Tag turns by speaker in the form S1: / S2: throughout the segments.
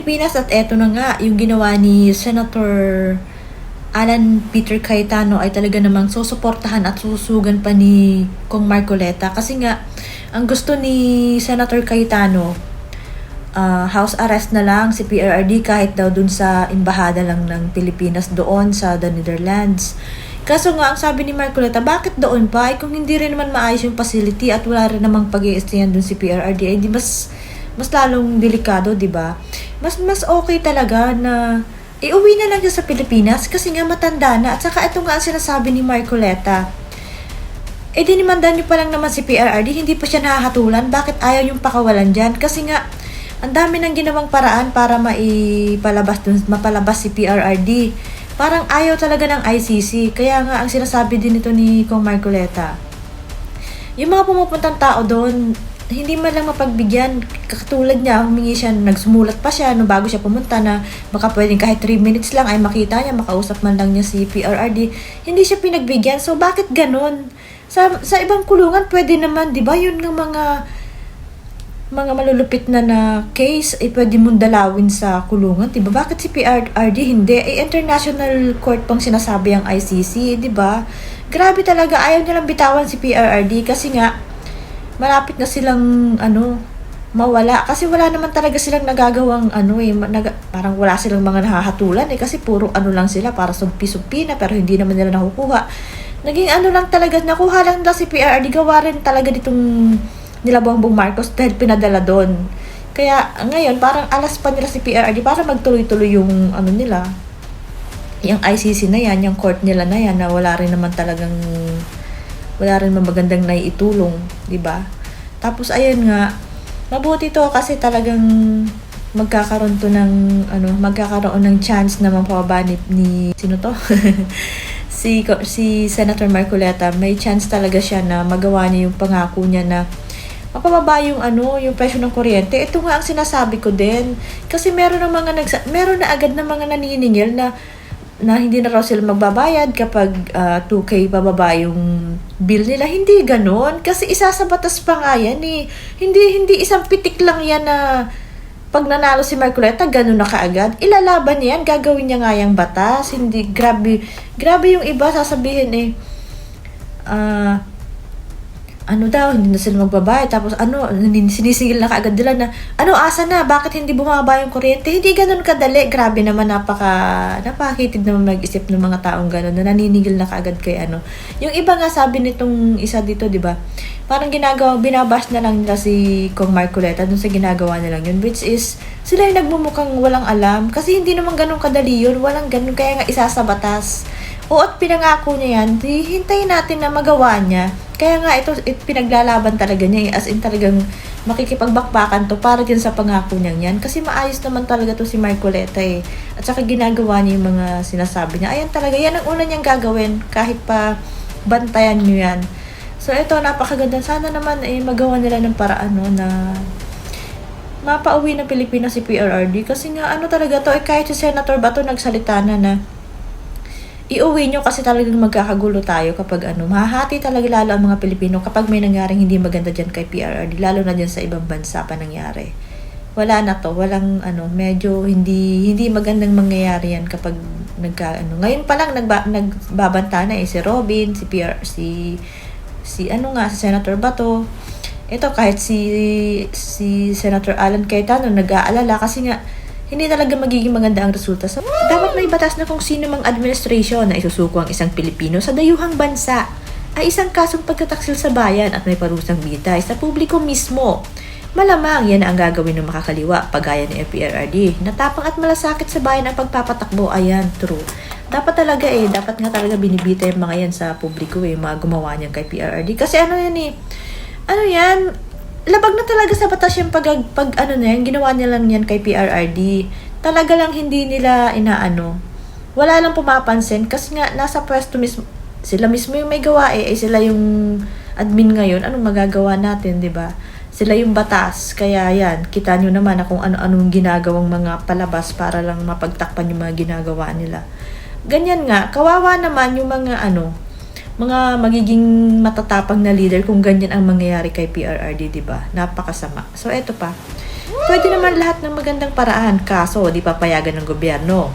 S1: Pilipinas at eto na nga, yung ginawa ni Senator Alan Peter Cayetano ay talaga namang susuportahan at susugan pa ni Kong Marcoleta. Kasi nga, ang gusto ni Senator Cayetano, house arrest na lang si PRRD kahit daw dun sa embahada lang ng Pilipinas doon sa the Netherlands. Kaso nga, ang sabi ni Marcoleta, bakit doon pa? Ay kung hindi rin naman maayos yung facility at wala rin namang pag-i-stayan dun si PRRD, ay di mas lalong delikado, di ba? Mas okay talaga na iuwi na lang siya sa Pilipinas kasi nga matanda na. At saka ito nga ang sinasabi ni Marcoleta. Dinimandan niyo pa lang naman si PRRD, hindi pa siya nahahatulan. Bakit ayaw yung pakawalan dyan? Kasi nga, ang dami nang ginawang paraan para mapalabas si PRRD. Parang ayaw talaga ng ICC. Kaya nga, ang sinasabi din ito ni Kong Marcoleta, yung mga pumupuntang tao doon, hindi man lang mapagbigyan. Katulad niya, humingi siya, nagsumulat pa siya bago siya pumunta na baka pwedeng kahit 3 minutes lang ay makita niya, makausap man lang niya si PRRD. Hindi siya pinagbigyan. So, bakit ganun? Sa ibang kulungan, pwede naman, di ba? Yun ng mga malulupit na case, pwede mong dalawin sa kulungan, di ba? Bakit si PRRD hindi? International court pang sinasabi ang ICC, di ba? Grabe talaga, ayaw nilang bitawan si PRRD kasi nga, malapit na silang mawala kasi wala naman talaga silang nagagawang parang wala silang mga nahahatulan kasi puro lang sila para sumpi-sumpi na pero hindi naman nila nakukuha. Naging lang talaga, nakuha lang si PRRD, gawa rin talaga ditong nila Bongbong Marcos dahil pinadala doon. Kaya ngayon parang alas pa nila si PRRD para magtuloy-tuloy yung nila, yung ICC na yan, yung court nila na yan na wala rin magandang naiitulong, di ba? Tapos ayun nga, mabuti to kasi talagang magkakaroon ng chance na mapababa ni sino to? si Senator Marcoleta, may chance talaga siya na magawa niya yung pangako niya na mapababa yung yung presyo ng kuryente. Ito nga ang sinasabi ko din kasi meron na agad na mga naniningil na hindi na raw sila magbabayad kapag 2K pababa yung bill nila. Hindi ganon. Kasi isa sa batas pa nga yan eh. Hindi isang pitik lang yan na pag nanalo si Marcoleta, ganon na kaagad. Ilalaban niya yan. Gagawin niya nga yung batas. Hindi, grabe yung iba sasabihin hindi na sila magbabayad. Tapos sinisingil na kaagad nila na, asa na? Bakit hindi bumaba yung kuryente? Hindi ganun kadali. Grabe naman, napakakitid naman mag-isip ng mga taong ganun na naninigil na kaagad kay Yung iba nga sabi nitong isa dito, di ba? Parang binabash na lang nila si Kong Marcoleta dun sa ginagawa nilang yun. Which is, sila yung nagmumukhang walang alam. Kasi hindi naman ganun kadali yun. Walang ganun. Kaya nga isa sa batas. At pinangako niya yan, hintayin natin na magawa niya. Kaya nga ito pinaglalaban talaga niya as in talagang makikipagbakbakan to para din sa pangako niya yan. Kasi maayos naman talaga to si Marcoleta eh. At saka ginagawa niya yung mga sinasabi niya. Ayan talaga, yan ang una niyang gagawin kahit pa bantayan niyo yan. So ito, napakaganda. Sana naman magawa nila ng paraan na mapauwi ng Pilipinas si PRRD. Kasi nga talaga to, kahit si Senator Bato nagsalita na iuwi nyo kasi talagang magkakagulo tayo kapag mahahati talaga lalo ang mga Pilipino kapag may nangyaring hindi maganda dyan kay PRRD, lalo na dyan sa ibang bansa pa nangyari. Wala na to, walang medyo hindi magandang mangyayari yan kapag ngayon pa lang nagbabanta na si Robin, si Senator Bato. Ito kahit si Senator Alan Cayetano nag-aalala kasi nga hindi talaga magiging maganda ang resulta. So, dapat may batas na kung sino mang administrasyon na isusuko ang isang Pilipino sa dayuhang bansa ay isang kasong pagtataksil sa bayan at may parusang bitay sa publiko mismo. Malamang yan ang gagawin ng makakaliwa, pagaya ni PRRD. Natapang at malasakit sa bayan ang pagpapatakbo. Ayan, true. Dapat nga talaga binibita yung mga yan sa publiko mga gumawa niyan kay PRRD. Kasi labag na talaga sa batas yung ginawa nila lang yan kay PRRD. Talaga lang hindi nila wala lang pumapansin kasi nga nasa pwesto mismo, sila mismo yung may gawa sila yung admin ngayon. Anong magagawa natin, di ba? Sila yung batas. Kaya yan, kita nyo naman kung ano-anong ginagawang mga palabas para lang mapagtakpan yung mga ginagawa nila. Ganyan nga, kawawa naman yung mga mga magiging matatapang na leader kung ganyan ang mangyayari kay PRRD, di ba? Napakasama. So, eto pa. pwede naman lahat ng magandang paraan, kaso di papayagan ng gobyerno.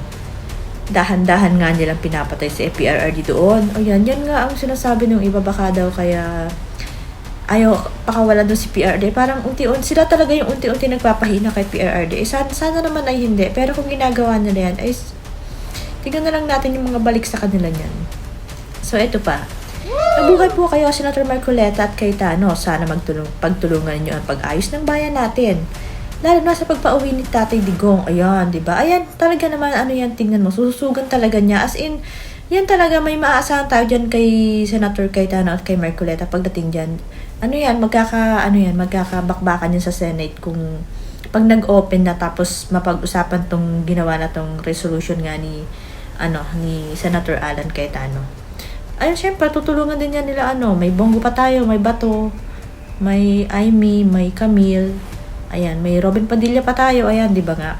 S1: Dahan-dahan nga nilang pinapatay si PRRD doon. O yan nga ang sinasabi ng iba, baka daw kaya ayaw pakawalan doon si PRRD. Parang sila talaga yung unti-unti nagpapahina kay PRRD. Sana naman ay hindi. Pero kung ginagawa nila yan, ay tignan na lang natin yung mga balik sa kanila niyan. So, ito pa. Mabuhay po kayo, Senator Marcoleta at Cayetano. Sana pagtulungan niyo ang pag-ayos ng bayan natin. Lalo na sa pagpauwi ni Tatay Digong. Ayan, di ba? Ayan, talaga naman, tingnan mo, sususugan talaga niya. As in, yan talaga, may maaasahan tayo dyan kay Senator Cayetano at kay Marcoleta pagdating dyan. Magkakabakbakan yan sa Senate kung pag nag-open na tapos mapag-usapan tong ginawa na tong resolution nga ni Senator Alan Cayetano. Ayun, syempre, tutulungan din yan nila, may Bongo pa tayo, may Bato, may Aimee, may Camille, ayan, may Robin Padilla pa tayo, ayan, di ba nga?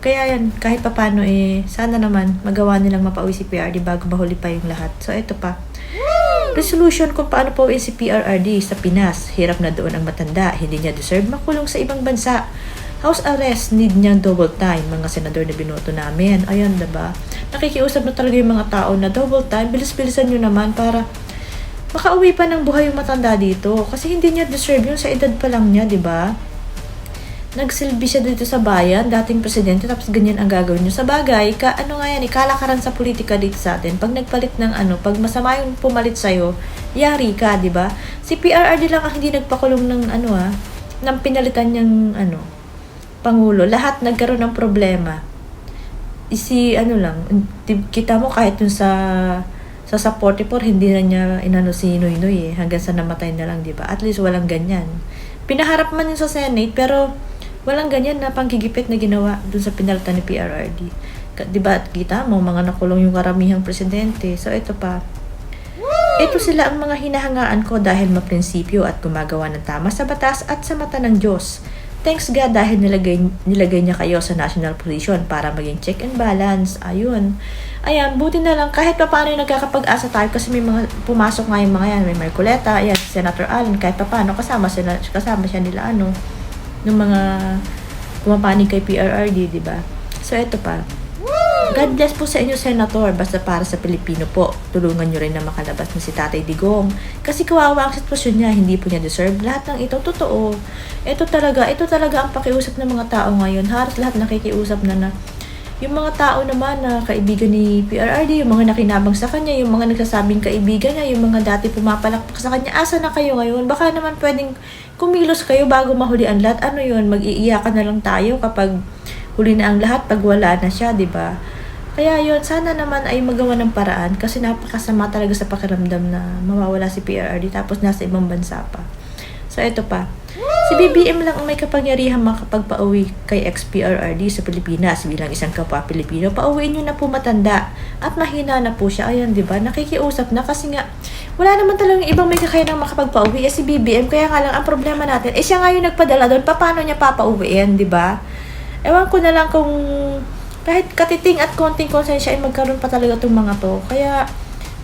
S1: Kaya yan, kahit papano, sana naman magawa nilang mapauwi si PRRD bago mahuli pa yung lahat. So, ito pa. Resolution kung paano pauwiin si PRRD sa Pinas. Hirap na doon ang matanda, hindi niya deserve makulong sa ibang bansa. House arrest, need niyang double time, mga senador na binoto namin. Ayun, diba? Nakikiusap na talaga yung mga tao na double time, bilis-bilisan nyo naman para makauwi pa ng buhay yung matanda dito. Kasi hindi niya deserve yun, sa edad pa lang niya, diba? Nagsilbi siya dito sa bayan, dating presidente, tapos ganyan ang gagawin niyo. Sa bagay, kalakaran sa politika dito sa atin. Pag nagpalit ng pag masama yung pumalit sa'yo, yari ka, diba? Si PRRD lang ang hindi nagpakulong ng ng pinalitan niyang Pangulo, lahat nagkaroon ng problema. Kita mo kahit dun sa 44, hindi na niya si Noynoy hanggang sa namatay na lang, di ba? At least walang ganyan. Pinaharap man yun sa Senate, pero walang ganyan na panggigipit na ginawa dun sa pinalitan ni PRRD. Di ba? At kita mo, mga nakulong yung karamihang presidente. So, ito pa. Ito sila ang mga hinahangaan ko dahil maprinsipyo at gumagawa ng tama sa batas at sa mata ng Diyos. Thanks God dahil nilagay niya kayo sa national position para maging check and balance. Ayun. Ayan, buti na lang kahit pa paano yung nagkakapag-asa tayo kasi may mga pumasok nga yung mga yan. May Marcoleta, ayan, Senator Alan, kahit pa paano kasama siya nila ng mga pumapanig kay PRRD, di ba? So, eto pa. God bless po sa inyo, Senator. Basta para sa Pilipino po, tulungan nyo rin na makalabas na si Tatay Digong. Kasi kawawa ang sitwasyon niya, hindi po niya deserve. Lahat ng ito, totoo. Ito talaga ang pakiusap ng mga tao ngayon. Halos lahat nakikiusap na yung mga tao naman na kaibigan ni PRRD, yung mga nakinabang sa kanya, yung mga nagsasabing kaibigan niya, yung mga dati pumapalakpak sa kanya, asa na kayo ngayon? Baka naman pwedeng kumilos kayo bago mahuli ang lahat. Mag-iiyakan na lang tayo kapag huli na ang lahat, pag wala na siya, di ba? Kaya yun, sana naman ay magawa ng paraan kasi napakasama talaga sa pakiramdam na mawawala si PRRD tapos nasa ibang bansa pa. So, ito pa. Si BBM lang ang may kapangyarihan makapagpauwi kay ex-PRRD sa Pilipinas bilang isang kapwa Pilipino. Pauwiin nyo na po matanda at mahina na po siya. Ayan, di ba? Nakikiusap na kasi nga wala naman talagang ibang may kakayanang makapagpauwi si BBM. Kaya nga lang ang problema natin, siya nga yung nagpadala doon. Paano niya papauwiin, di ba? Ewan ko na lang kung kahit katiting at konting konsensya ay magkaroon pa talaga itong mga to. Kaya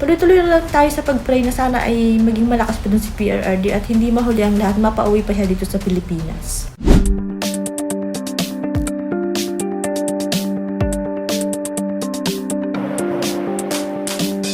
S1: tuloy-tuloy lang tayo sa pag-pray na sana ay maging malakas pa dun si PRRD at hindi mahuli ang lahat, mapauwi pa siya dito sa Pilipinas.